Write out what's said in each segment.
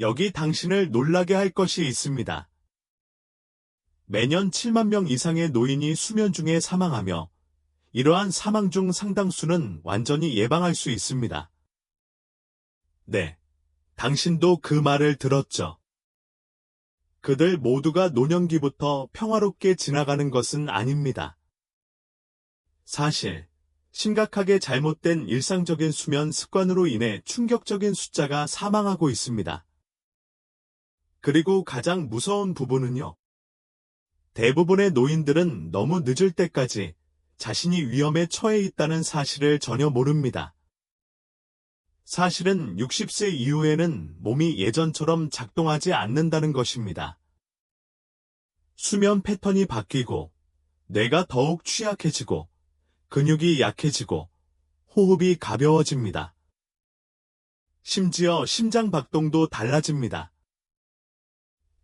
여기 당신을 놀라게 할 것이 있습니다. 매년 7만 명 이상의 노인이 수면 중에 사망하며 이러한 사망 중 상당수는 완전히 예방할 수 있습니다. 네, 당신도 그 말을 들었죠. 그들 모두가 노년기부터 평화롭게 지나가는 것은 아닙니다. 사실, 심각하게 잘못된 일상적인 수면 습관으로 인해 충격적인 숫자가 사망하고 있습니다. 그리고 가장 무서운 부분은요. 대부분의 노인들은 너무 늦을 때까지 자신이 위험에 처해 있다는 사실을 전혀 모릅니다. 사실은 60세 이후에는 몸이 예전처럼 작동하지 않는다는 것입니다. 수면 패턴이 바뀌고, 뇌가 더욱 취약해지고, 근육이 약해지고, 호흡이 가벼워집니다. 심지어 심장 박동도 달라집니다.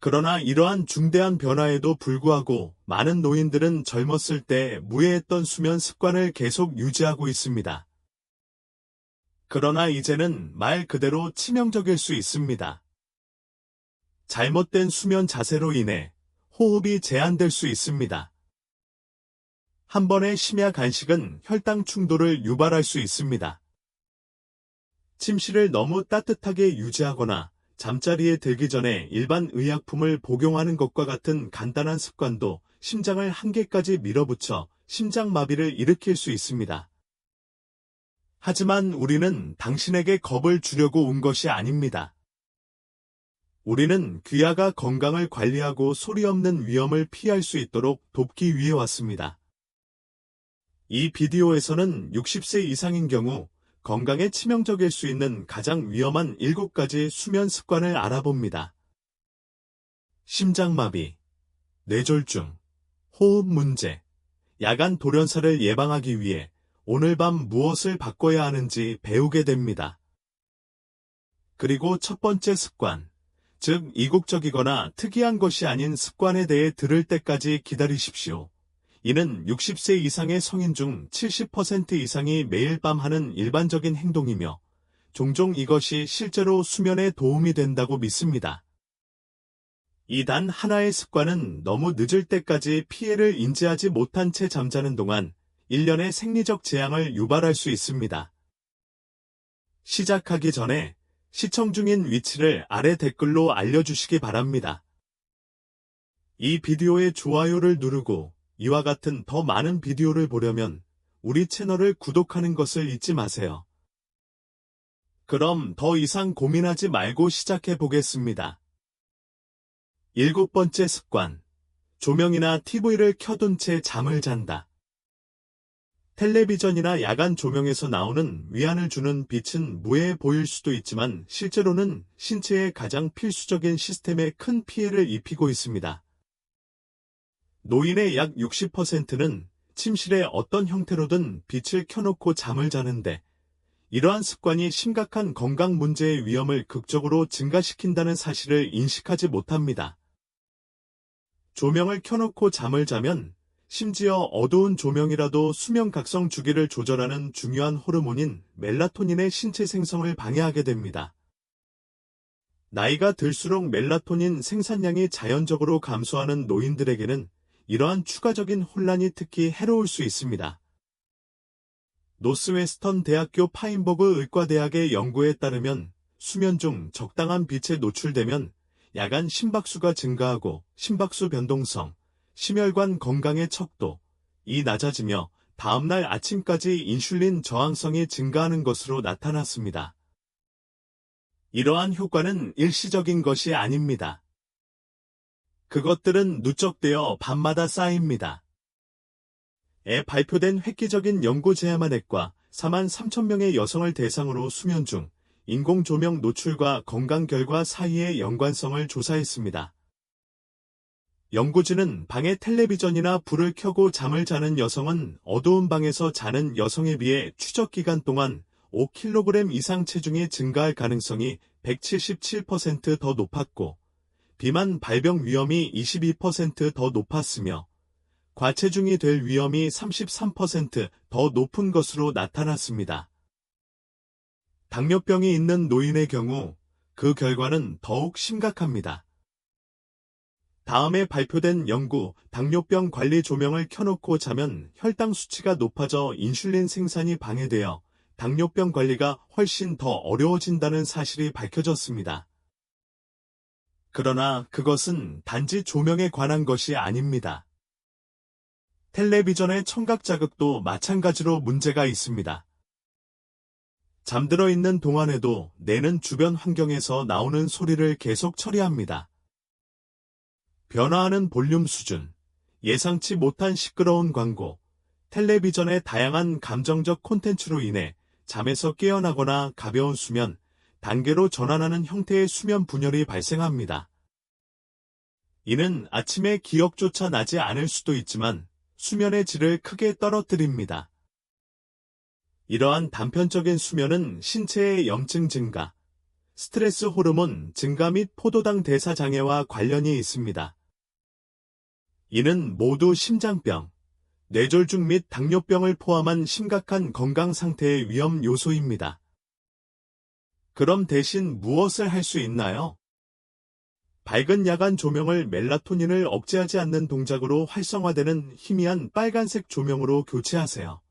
그러나 이러한 중대한 변화에도 불구하고 많은 노인들은 젊었을 때 무해했던 수면 습관을 계속 유지하고 있습니다. 그러나 이제는 말 그대로 치명적일 수 있습니다. 잘못된 수면 자세로 인해 호흡이 제한될 수 있습니다. 한 번의 심야 간식은 혈당 충돌을 유발할 수 있습니다. 침실을 너무 따뜻하게 유지하거나 잠자리에 들기 전에 일반 의약품을 복용하는 것과 같은 간단한 습관도 심장을 한계까지 밀어붙여 심장마비를 일으킬 수 있습니다. 하지만 우리는 당신에게 겁을 주려고 온 것이 아닙니다. 우리는 귀하가 건강을 관리하고 소리 없는 위험을 피할 수 있도록 돕기 위해 왔습니다. 이 비디오에서는 60세 이상인 경우 건강에 치명적일 수 있는 가장 위험한 7가지 수면 습관을 알아봅니다. 심장마비, 뇌졸중, 호흡 문제, 야간 돌연사를 예방하기 위해 오늘 밤 무엇을 바꿔야 하는지 배우게 됩니다. 그리고 첫 번째 습관, 즉 이국적이거나 특이한 것이 아닌 습관에 대해 들을 때까지 기다리십시오. 이는 60세 이상의 성인 중 70% 이상이 매일 밤 하는 일반적인 행동이며 종종 이것이 실제로 수면에 도움이 된다고 믿습니다. 이 단 하나의 습관은 너무 늦을 때까지 피해를 인지하지 못한 채 잠자는 동안 일련의 생리적 재앙을 유발할 수 있습니다. 시작하기 전에 시청 중인 위치를 아래 댓글로 알려주시기 바랍니다. 이 비디오에 좋아요를 누르고 이와 같은 더 많은 비디오를 보려면 우리 채널을 구독하는 것을 잊지 마세요. 그럼 더 이상 고민하지 말고 시작해 보겠습니다. 7번째 습관, 조명이나 TV를 켜둔 채 잠을 잔다. 텔레비전이나 야간 조명에서 나오는 위안을 주는 빛은 무해해 보일 수도 있지만 실제로는 신체의 가장 필수적인 시스템에 큰 피해를 입히고 있습니다. 노인의 약 60%는 침실에 어떤 형태로든 빛을 켜놓고 잠을 자는데 이러한 습관이 심각한 건강 문제의 위험을 극적으로 증가시킨다는 사실을 인식하지 못합니다. 조명을 켜놓고 잠을 자면 심지어 어두운 조명이라도 수면 각성 주기를 조절하는 중요한 호르몬인 멜라토닌의 신체 생성을 방해하게 됩니다. 나이가 들수록 멜라토닌 생산량이 자연적으로 감소하는 노인들에게는 이러한 추가적인 혼란이 특히 해로울 수 있습니다. 노스웨스턴 대학교 파인버그 의과대학의 연구에 따르면 수면 중 적당한 빛에 노출되면 야간 심박수가 증가하고 심박수 변동성, 심혈관 건강의 척도이 낮아지며 다음날 아침까지 인슐린 저항성이 증가하는 것으로 나타났습니다. 이러한 효과는 일시적인 것이 아닙니다. 그것들은 누적되어 밤마다 쌓입니다. 에 발표된 획기적인 연구 제야만 액과 4만 3천 명의 여성을 대상으로 수면 중 인공조명 노출과 건강 결과 사이의 연관성을 조사했습니다. 연구진은 방에 텔레비전이나 불을 켜고 잠을 자는 여성은 어두운 방에서 자는 여성에 비해 추적 기간 동안 5kg 이상 체중이 증가할 가능성이 177% 더 높았고 비만 발병 위험이 22% 더 높았으며 과체중이 될 위험이 33% 더 높은 것으로 나타났습니다. 당뇨병이 있는 노인의 경우 그 결과는 더욱 심각합니다. 다음에 발표된 연구, 당뇨병 관리 조명을 켜놓고 자면 혈당 수치가 높아져 인슐린 생산이 방해되어 당뇨병 관리가 훨씬 더 어려워진다는 사실이 밝혀졌습니다. 그러나 그것은 단지 조명에 관한 것이 아닙니다. 텔레비전의 청각 자극도 마찬가지로 문제가 있습니다. 잠들어 있는 동안에도 뇌는 주변 환경에서 나오는 소리를 계속 처리합니다. 변화하는 볼륨 수준, 예상치 못한 시끄러운 광고, 텔레비전의 다양한 감정적 콘텐츠로 인해 잠에서 깨어나거나 가벼운 수면, 단계로 전환하는 형태의 수면 분열이 발생합니다. 이는 아침에 기억조차 나지 않을 수도 있지만 수면의 질을 크게 떨어뜨립니다. 이러한 단편적인 수면은 신체의 염증 증가, 스트레스 호르몬 증가 및 포도당 대사 장애와 관련이 있습니다. 이는 모두 심장병, 뇌졸중 및 당뇨병을 포함한 심각한 건강 상태의 위험 요소입니다. 그럼 대신 무엇을 할 수 있나요? 밝은 야간 조명을 멜라토닌을 억제하지 않는 동작으로 활성화되는 희미한 빨간색 조명으로 교체하세요.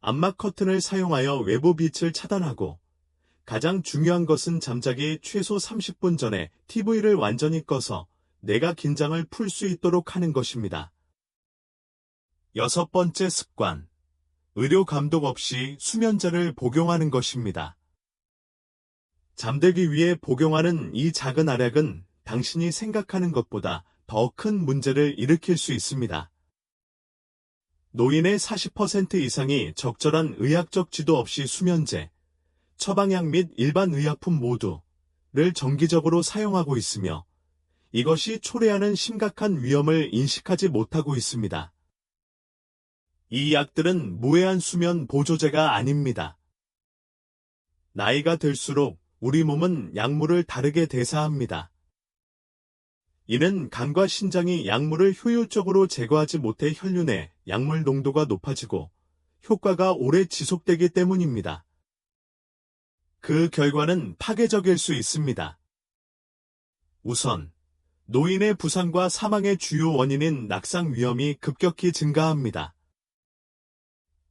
암막 커튼을 사용하여 외부 빛을 차단하고, 가장 중요한 것은 잠자기 최소 30분 전에 TV를 완전히 꺼서 뇌가 긴장을 풀 수 있도록 하는 것입니다. 6번째 습관, 의료 감독 없이 수면제를 복용하는 것입니다. 잠들기 위해 복용하는 이 작은 알약은 당신이 생각하는 것보다 더 큰 문제를 일으킬 수 있습니다. 노인의 40% 이상이 적절한 의학적 지도 없이 수면제, 처방약 및 일반 의약품 모두를 정기적으로 사용하고 있으며 이것이 초래하는 심각한 위험을 인식하지 못하고 있습니다. 이 약들은 무해한 수면 보조제가 아닙니다. 나이가 들수록 우리 몸은 약물을 다르게 대사합니다. 이는 간과 신장이 약물을 효율적으로 제거하지 못해 혈류 내 약물 농도가 높아지고 효과가 오래 지속되기 때문입니다. 그 결과는 파괴적일 수 있습니다. 우선, 노인의 부상과 사망의 주요 원인인 낙상 위험이 급격히 증가합니다.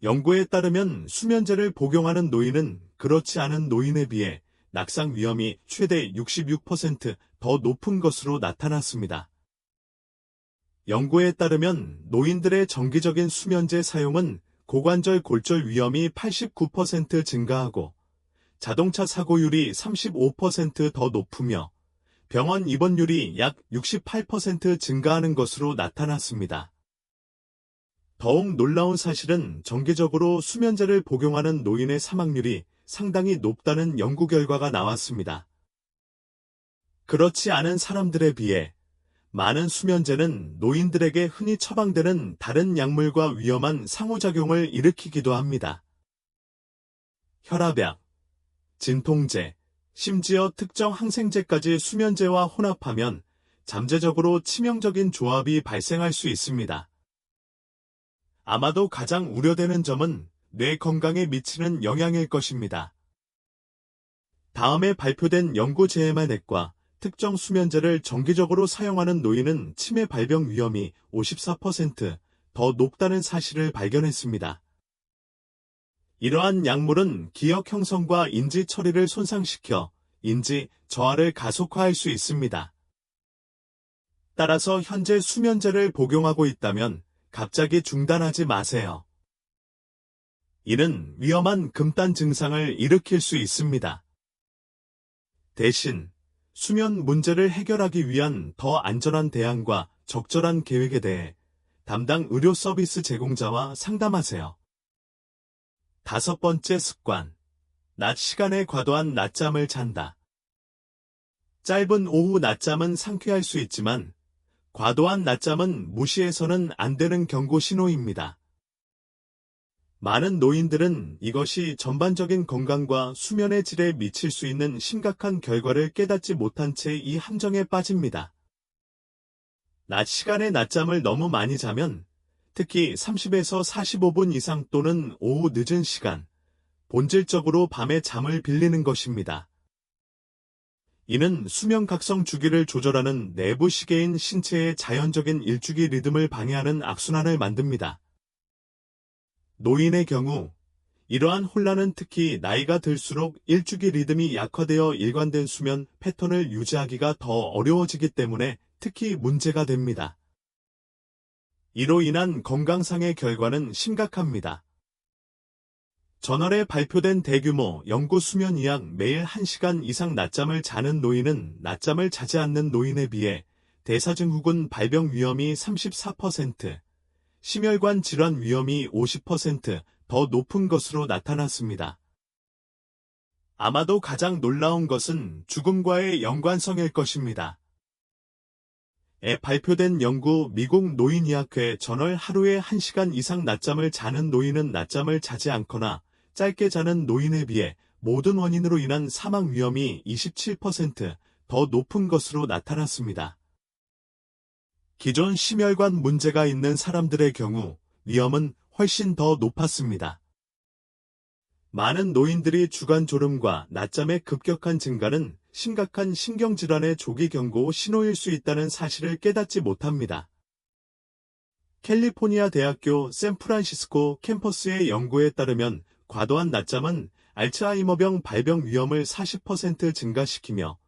연구에 따르면 수면제를 복용하는 노인은 그렇지 않은 노인에 비해 낙상 위험이 최대 66% 더 높은 것으로 나타났습니다. 연구에 따르면 노인들의 정기적인 수면제 사용은 고관절 골절 위험이 89% 증가하고 자동차 사고율이 35% 더 높으며 병원 입원율이 약 68% 증가하는 것으로 나타났습니다. 더욱 놀라운 사실은 정기적으로 수면제를 복용하는 노인의 사망률이 상당히 높다는 연구 결과가 나왔습니다. 그렇지 않은 사람들에 비해 많은 수면제는 노인들에게 흔히 처방되는 다른 약물과 위험한 상호작용을 일으키기도 합니다. 혈압약, 진통제, 심지어 특정 항생제까지 수면제와 혼합하면 잠재적으로 치명적인 조합이 발생할 수 있습니다. 아마도 가장 우려되는 점은 뇌 건강에 미치는 영향일 것입니다. 다음에 발표된 연구 제에만 액과 특정 수면제를 정기적으로 사용하는 노인은 치매 발병 위험이 54%더 높다는 사실을 발견했습니다. 이러한 약물은 기억 형성과 인지 처리를 손상시켜 인지 저하를 가속화할 수 있습니다. 따라서 현재 수면제를 복용하고 있다면 갑자기 중단하지 마세요. 이는 위험한 금단 증상을 일으킬 수 있습니다. 대신 수면 문제를 해결하기 위한 더 안전한 대안과 적절한 계획에 대해 담당 의료 서비스 제공자와 상담하세요. 5번째 습관, 낮 시간에 과도한 낮잠을 잔다. 짧은 오후 낮잠은 상쾌할 수 있지만 과도한 낮잠은 무시해서는 안 되는 경고 신호입니다. 많은 노인들은 이것이 전반적인 건강과 수면의 질에 미칠 수 있는 심각한 결과를 깨닫지 못한 채 이 함정에 빠집니다. 낮 시간에 낮잠을 너무 많이 자면 특히 30에서 45분 이상 또는 오후 늦은 시간, 본질적으로 밤에 잠을 빌리는 것입니다. 이는 수면 각성 주기를 조절하는 내부 시계인 신체의 자연적인 일주기 리듬을 방해하는 악순환을 만듭니다. 노인의 경우 이러한 혼란은 특히 나이가 들수록 일주기 리듬이 약화되어 일관된 수면 패턴을 유지하기가 더 어려워지기 때문에 특히 문제가 됩니다. 이로 인한 건강상의 결과는 심각합니다. 저널에 발표된 대규모 연구 수면 의학 매일 1시간 이상 낮잠을 자는 노인은 낮잠을 자지 않는 노인에 비해 대사증후군 발병 위험이 34%, 심혈관 질환 위험이 50%더 높은 것으로 나타났습니다. 아마도 가장 놀라운 것은 죽음과의 연관성일 것입니다. 에 발표된 연구 미국 노인의학회 저널 하루에 1시간 이상 낮잠을 자는 노인은 낮잠을 자지 않거나 짧게 자는 노인에 비해 모든 원인으로 인한 사망 위험이 27%더 높은 것으로 나타났습니다. 기존 심혈관 문제가 있는 사람들의 경우 위험은 훨씬 더 높았습니다. 많은 노인들이 주간 졸음과 낮잠의 급격한 증가는 심각한 신경질환의 조기 경고 신호일 수 있다는 사실을 깨닫지 못합니다. 캘리포니아 대학교 샌프란시스코 캠퍼스의 연구에 따르면 과도한 낮잠은 알츠하이머병 발병 위험을 40% 증가시키며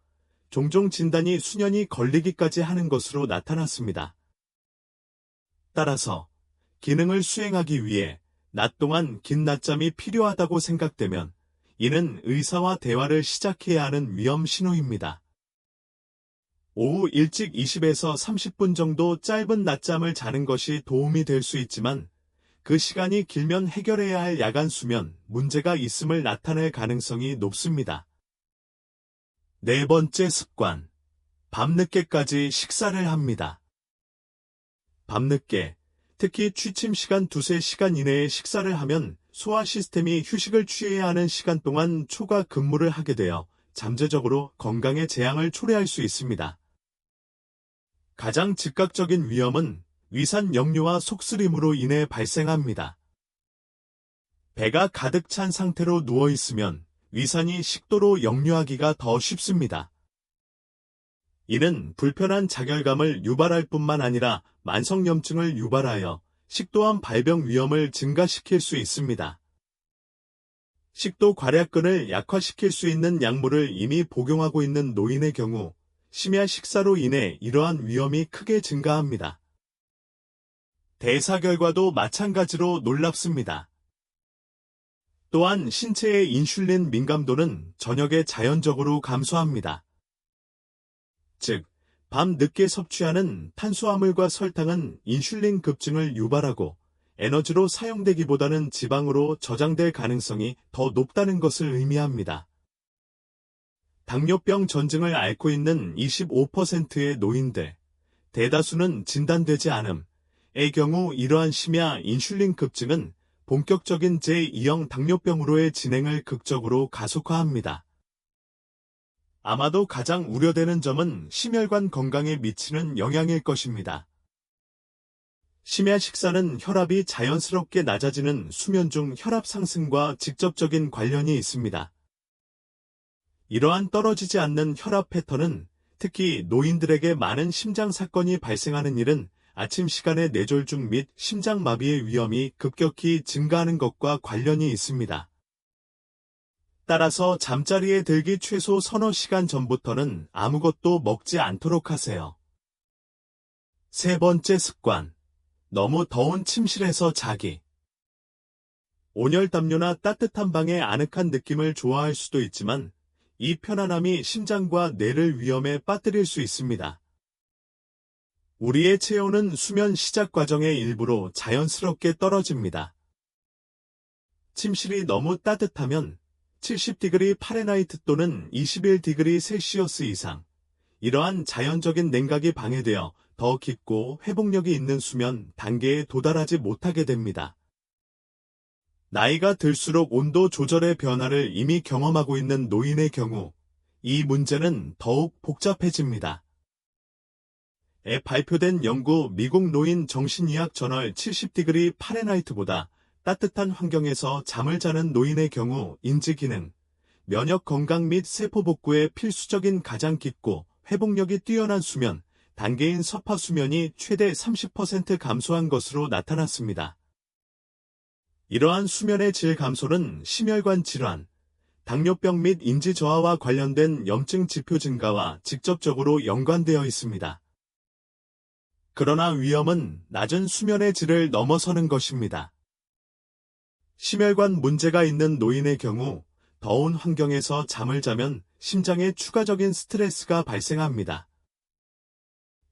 종종 진단이 수년이 걸리기까지 하는 것으로 나타났습니다. 따라서 기능을 수행하기 위해 낮 동안 긴 낮잠이 필요하다고 생각되면 이는 의사와 대화를 시작해야 하는 위험 신호입니다. 오후 일찍 20에서 30분 정도 짧은 낮잠을 자는 것이 도움이 될 수 있지만 그 시간이 길면 해결해야 할 야간 수면 문제가 있음을 나타낼 가능성이 높습니다. 네 번째 습관. 밤늦게까지 식사를 합니다. 밤늦게, 특히 취침 시간 2-3시간 이내에 식사를 하면 소화 시스템이 휴식을 취해야 하는 시간 동안 초과 근무를 하게 되어 잠재적으로 건강에 재앙을 초래할 수 있습니다. 가장 즉각적인 위험은 위산 역류와 속쓰림으로 인해 발생합니다. 배가 가득 찬 상태로 누워 있으면 위산이 식도로 역류하기가 더 쉽습니다. 이는 불편한 자결감을 유발할 뿐만 아니라 만성염증을 유발하여 식도암 발병 위험을 증가시킬 수 있습니다. 식도 괄약근을 약화시킬 수 있는 약물을 이미 복용하고 있는 노인의 경우 심야 식사로 인해 이러한 위험이 크게 증가합니다. 대사 결과도 마찬가지로 놀랍습니다. 또한 신체의 인슐린 민감도는 저녁에 자연적으로 감소합니다. 즉, 밤 늦게 섭취하는 탄수화물과 설탕은 인슐린 급증을 유발하고 에너지로 사용되기보다는 지방으로 저장될 가능성이 더 높다는 것을 의미합니다. 당뇨병 전증을 앓고 있는 25%의 노인들, 대다수는 진단되지 않음의 경우 이러한 심야 인슐린 급증은 본격적인 제2형 당뇨병으로의 진행을 극적으로 가속화합니다. 아마도 가장 우려되는 점은 심혈관 건강에 미치는 영향일 것입니다. 심야 식사는 혈압이 자연스럽게 낮아지는 수면 중 혈압 상승과 직접적인 관련이 있습니다. 이러한 떨어지지 않는 혈압 패턴은 특히 노인들에게 많은 심장 사건이 발생하는 일은 아침 시간의 뇌졸중 및 심장마비의 위험이 급격히 증가하는 것과 관련이 있습니다. 따라서 잠자리에 들기 최소 서너 시간 전부터는 아무것도 먹지 않도록 하세요. 세 번째 습관. 너무 더운 침실에서 자기. 온열담요나 따뜻한 방의 아늑한 느낌을 좋아할 수도 있지만 이 편안함이 심장과 뇌를 위험에 빠뜨릴 수 있습니다. 우리의 체온은 수면 시작 과정의 일부로 자연스럽게 떨어집니다. 침실이 너무 따뜻하면 70디그리 파레나이트 또는 21디그리 셀시어스 이상, 이러한 자연적인 냉각이 방해되어 더 깊고 회복력이 있는 수면 단계에 도달하지 못하게 됩니다. 나이가 들수록 온도 조절의 변화를 이미 경험하고 있는 노인의 경우 이 문제는 더욱 복잡해집니다. 에 발표된 연구 미국 노인 정신의학 저널 70디그리 파레나이트보다 따뜻한 환경에서 잠을 자는 노인의 경우 인지 기능, 면역 건강 및 세포 복구에 필수적인 가장 깊고 회복력이 뛰어난 수면, 단계인 서파 수면이 최대 30% 감소한 것으로 나타났습니다. 이러한 수면의 질 감소는 심혈관 질환, 당뇨병 및 인지 저하와 관련된 염증 지표 증가와 직접적으로 연관되어 있습니다. 그러나 위험은 낮은 수면의 질을 넘어서는 것입니다. 심혈관 문제가 있는 노인의 경우 더운 환경에서 잠을 자면 심장에 추가적인 스트레스가 발생합니다.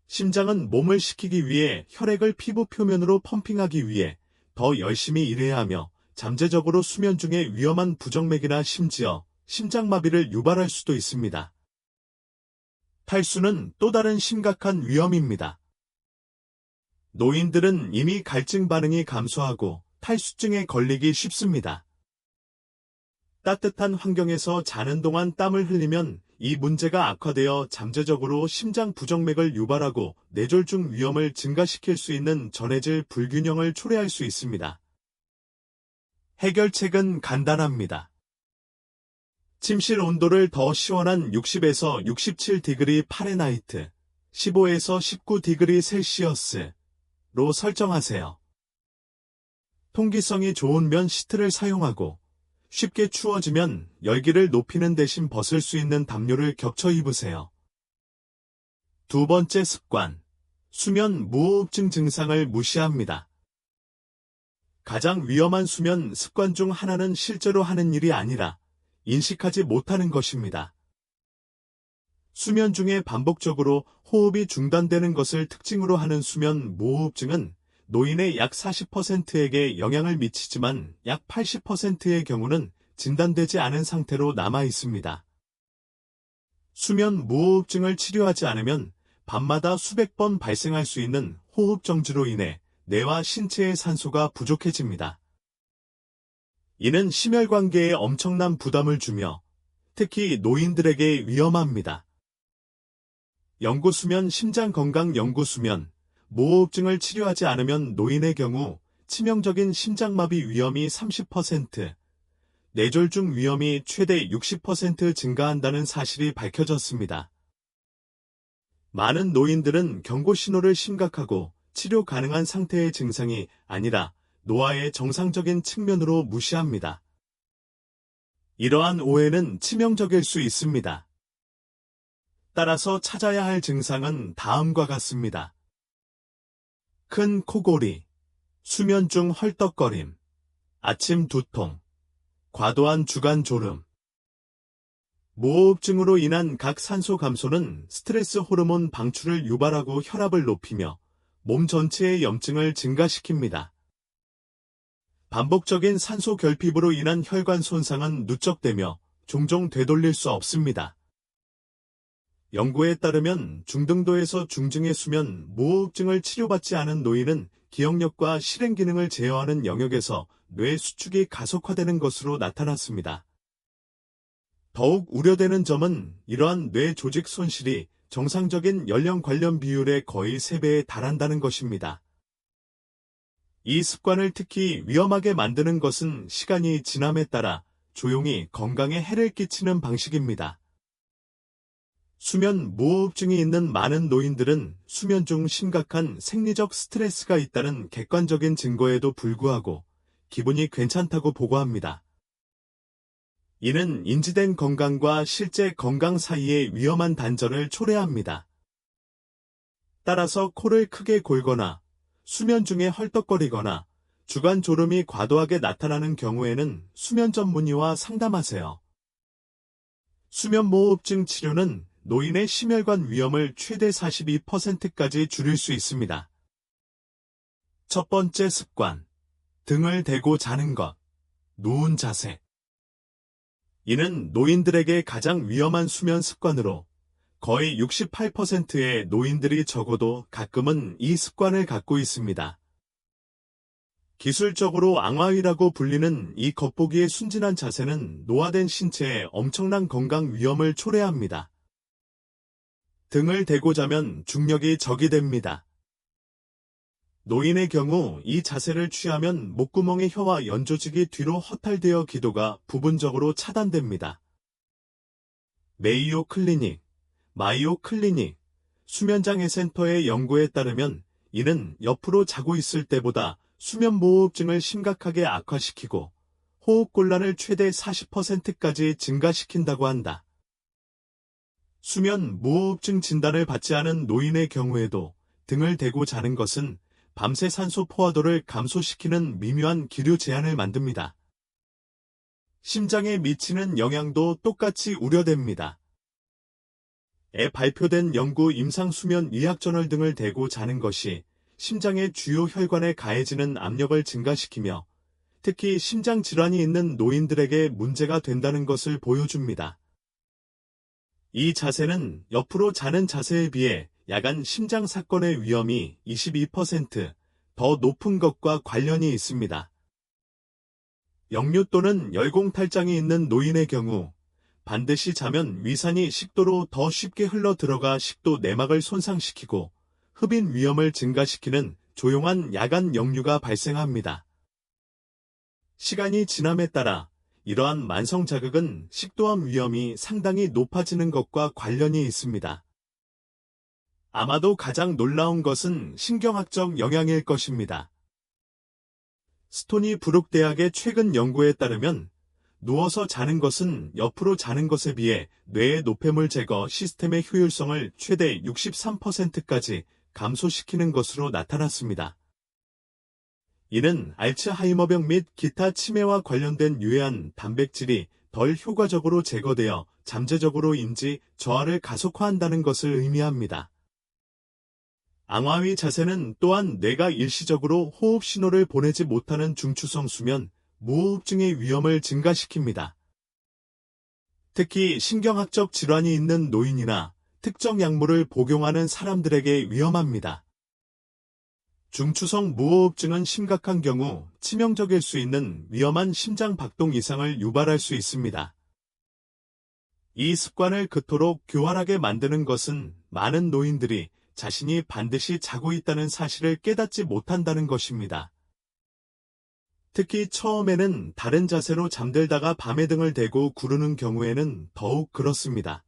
심장은 몸을 식히기 위해 혈액을 피부 표면으로 펌핑하기 위해 더 열심히 일해야 하며 잠재적으로 수면 중에 위험한 부정맥이나 심지어 심장마비를 유발할 수도 있습니다. 탈수는 또 다른 심각한 위험입니다. 노인들은 이미 갈증 반응이 감소하고 탈수증에 걸리기 쉽습니다. 따뜻한 환경에서 자는 동안 땀을 흘리면 이 문제가 악화되어 잠재적으로 심장 부정맥을 유발하고 뇌졸중 위험을 증가시킬 수 있는 전해질 불균형을 초래할 수 있습니다. 해결책은 간단합니다. 침실 온도를 더 시원한 60에서 67디그리 파렌하이트, 15에서 19디그리 셀시어스로 설정하세요. 통기성이 좋은 면 시트를 사용하고 쉽게 추워지면 열기를 높이는 대신 벗을 수 있는 담요를 겹쳐 입으세요. 두 번째 습관, 수면 무호흡증 증상을 무시합니다. 가장 위험한 수면 습관 중 하나는 실제로 하는 일이 아니라 인식하지 못하는 것입니다. 수면 중에 반복적으로 호흡이 중단되는 것을 특징으로 하는 수면 무호흡증은 노인의 약 40%에게 영향을 미치지만 약 80%의 경우는 진단되지 않은 상태로 남아 있습니다. 수면 무호흡증을 치료하지 않으면 밤마다 수백 번 발생할 수 있는 호흡 정지로 인해 뇌와 신체의 산소가 부족해집니다. 이는 심혈관계에 엄청난 부담을 주며 특히 노인들에게 위험합니다. 영구수면 심장건강 영구수면 무호흡증을 치료하지 않으면 노인의 경우 치명적인 심장마비 위험이 30%, 뇌졸중 위험이 최대 60% 증가한다는 사실이 밝혀졌습니다. 많은 노인들은 경고 신호를 심각하고 치료 가능한 상태의 증상이 아니라 노화의 정상적인 측면으로 무시합니다. 이러한 오해는 치명적일 수 있습니다. 따라서 찾아야 할 증상은 다음과 같습니다. 큰 코골이, 수면 중 헐떡거림, 아침 두통, 과도한 주간 졸음. 무호흡증으로 인한 각산소 감소는 스트레스 호르몬 방출을 유발하고 혈압을 높이며 몸 전체의 염증을 증가시킵니다. 반복적인 산소 결핍으로 인한 혈관 손상은 누적되며 종종 되돌릴 수 없습니다. 연구에 따르면 중등도에서 중증의 수면 무호흡증을 치료받지 않은 노인은 기억력과 실행 기능을 제어하는 영역에서 뇌 수축이 가속화되는 것으로 나타났습니다. 더욱 우려되는 점은 이러한 뇌 조직 손실이 정상적인 연령 관련 비율의 거의 3배에 달한다는 것입니다. 이 습관을 특히 위험하게 만드는 것은 시간이 지남에 따라 조용히 건강에 해를 끼치는 방식입니다. 수면 무호흡증이 있는 많은 노인들은 수면 중 심각한 생리적 스트레스가 있다는 객관적인 증거에도 불구하고 기분이 괜찮다고 보고합니다. 이는 인지된 건강과 실제 건강 사이의 위험한 단절을 초래합니다. 따라서 코를 크게 골거나 수면 중에 헐떡거리거나 주간 졸음이 과도하게 나타나는 경우에는 수면 전문의와 상담하세요. 수면 무호흡증 치료는 노인의 심혈관 위험을 최대 42%까지 줄일 수 있습니다. 첫 번째 습관, 등을 대고 자는 것, 누운 자세. 이는 노인들에게 가장 위험한 수면 습관으로 거의 68%의 노인들이 적어도 가끔은 이 습관을 갖고 있습니다. 기술적으로 앙화위라고 불리는 이 겉보기에 순진한 자세는 노화된 신체에 엄청난 건강 위험을 초래합니다. 등을 대고 자면 중력이 적이 됩니다. 노인의 경우 이 자세를 취하면 목구멍의 혀와 연조직이 뒤로 허탈되어 기도가 부분적으로 차단됩니다. 메이오 클리닉, 마이오 클리닉, 수면장애 센터의 연구에 따르면 이는 옆으로 자고 있을 때보다 수면 무호흡증을 심각하게 악화시키고 호흡곤란을 최대 40%까지 증가시킨다고 한다. 수면 무호흡증 진단을 받지 않은 노인의 경우에도 등을 대고 자는 것은 밤새 산소 포화도를 감소시키는 미묘한 기류 제한을 만듭니다. 심장에 미치는 영향도 똑같이 우려됩니다. 에 발표된 연구 임상수면 의학저널 등을 대고 자는 것이 심장의 주요 혈관에 가해지는 압력을 증가시키며 특히 심장질환이 있는 노인들에게 문제가 된다는 것을 보여줍니다. 이 자세는 옆으로 자는 자세에 비해 야간 심장 사건의 위험이 22%더 높은 것과 관련이 있습니다. 역류 또는 열공탈장이 있는 노인의 경우 반드시 자면 위산이 식도로 더 쉽게 흘러 들어가 식도 내막을 손상시키고 흡인 위험을 증가시키는 조용한 야간 역류가 발생합니다. 시간이 지남에 따라 이러한 만성 자극은 식도암 위험이 상당히 높아지는 것과 관련이 있습니다. 아마도 가장 놀라운 것은 신경학적 영향일 것입니다. 스토니 브룩 대학의 최근 연구에 따르면 누워서 자는 것은 옆으로 자는 것에 비해 뇌의 노폐물 제거 시스템의 효율성을 최대 63%까지 감소시키는 것으로 나타났습니다. 이는 알츠하이머병 및 기타 치매와 관련된 유해한 단백질이 덜 효과적으로 제거되어 잠재적으로 인지 저하를 가속화한다는 것을 의미합니다. 앙화위 자세는 또한 뇌가 일시적으로 호흡 신호를 보내지 못하는 중추성 수면, 무호흡증의 위험을 증가시킵니다. 특히 신경학적 질환이 있는 노인이나 특정 약물을 복용하는 사람들에게 위험합니다. 중추성 무호흡증은 심각한 경우 치명적일 수 있는 위험한 심장 박동 이상을 유발할 수 있습니다. 이 습관을 그토록 교활하게 만드는 것은 많은 노인들이 자신이 반드시 자고 있다는 사실을 깨닫지 못한다는 것입니다. 특히 처음에는 다른 자세로 잠들다가 밤에 등을 대고 구르는 경우에는 더욱 그렇습니다.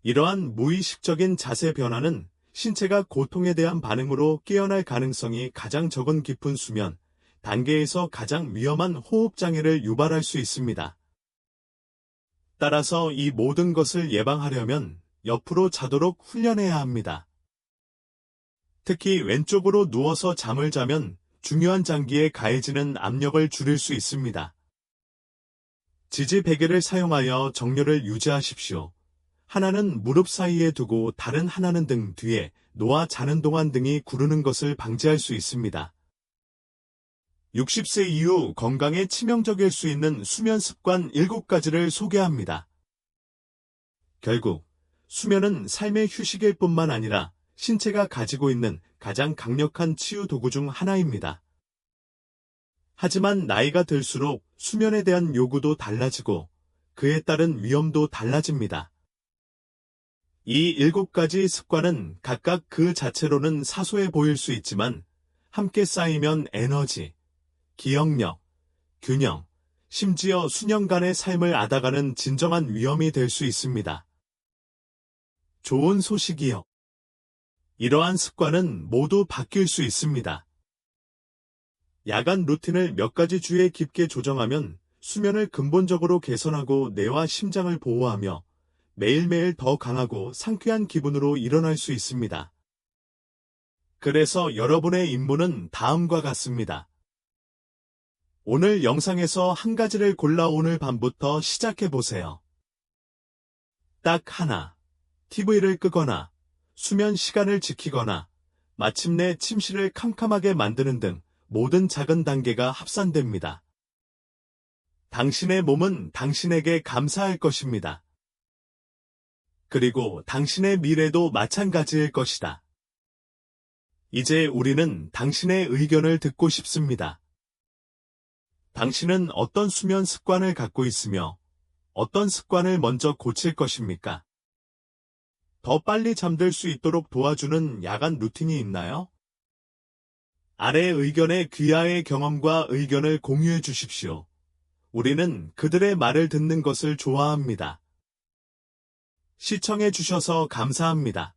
이러한 무의식적인 자세 변화는 신체가 고통에 대한 반응으로 깨어날 가능성이 가장 적은 깊은 수면 단계에서 가장 위험한 호흡장애를 유발할 수 있습니다. 따라서 이 모든 것을 예방하려면 옆으로 자도록 훈련해야 합니다. 특히 왼쪽으로 누워서 잠을 자면 중요한 장기에 가해지는 압력을 줄일 수 있습니다. 지지 베개를 사용하여 정렬을 유지하십시오. 하나는 무릎 사이에 두고 다른 하나는 등 뒤에 놓아 자는 동안 등이 구르는 것을 방지할 수 있습니다. 60세 이후 건강에 치명적일 수 있는 수면 습관 7가지를 소개합니다. 결국 수면은 삶의 휴식일 뿐만 아니라 신체가 가지고 있는 가장 강력한 치유 도구 중 하나입니다. 하지만 나이가 들수록 수면에 대한 요구도 달라지고 그에 따른 위험도 달라집니다. 이 7가지 습관은 각각 그 자체로는 사소해 보일 수 있지만 함께 쌓이면 에너지, 기억력, 균형, 심지어 수년간의 삶을 앗아가는 진정한 위험이 될 수 있습니다. 좋은 소식이요. 이러한 습관은 모두 바뀔 수 있습니다. 야간 루틴을 몇 가지 주에 깊게 조정하면 수면을 근본적으로 개선하고 뇌와 심장을 보호하며 매일매일 더 강하고 상쾌한 기분으로 일어날 수 있습니다. 그래서 여러분의 임무는 다음과 같습니다. 오늘 영상에서 한 가지를 골라 오늘 밤부터 시작해보세요. 딱 하나, TV를 끄거나 수면 시간을 지키거나 마침내 침실을 캄캄하게 만드는 등 모든 작은 단계가 합산됩니다. 당신의 몸은 당신에게 감사할 것입니다. 그리고 당신의 미래도 마찬가지일 것이다. 이제 우리는 당신의 의견을 듣고 싶습니다. 당신은 어떤 수면 습관을 갖고 있으며 어떤 습관을 먼저 고칠 것입니까? 더 빨리 잠들 수 있도록 도와주는 야간 루틴이 있나요? 아래 의견에 귀하의 경험과 의견을 공유해 주십시오. 우리는 그들의 말을 듣는 것을 좋아합니다. 시청해 주셔서 감사합니다.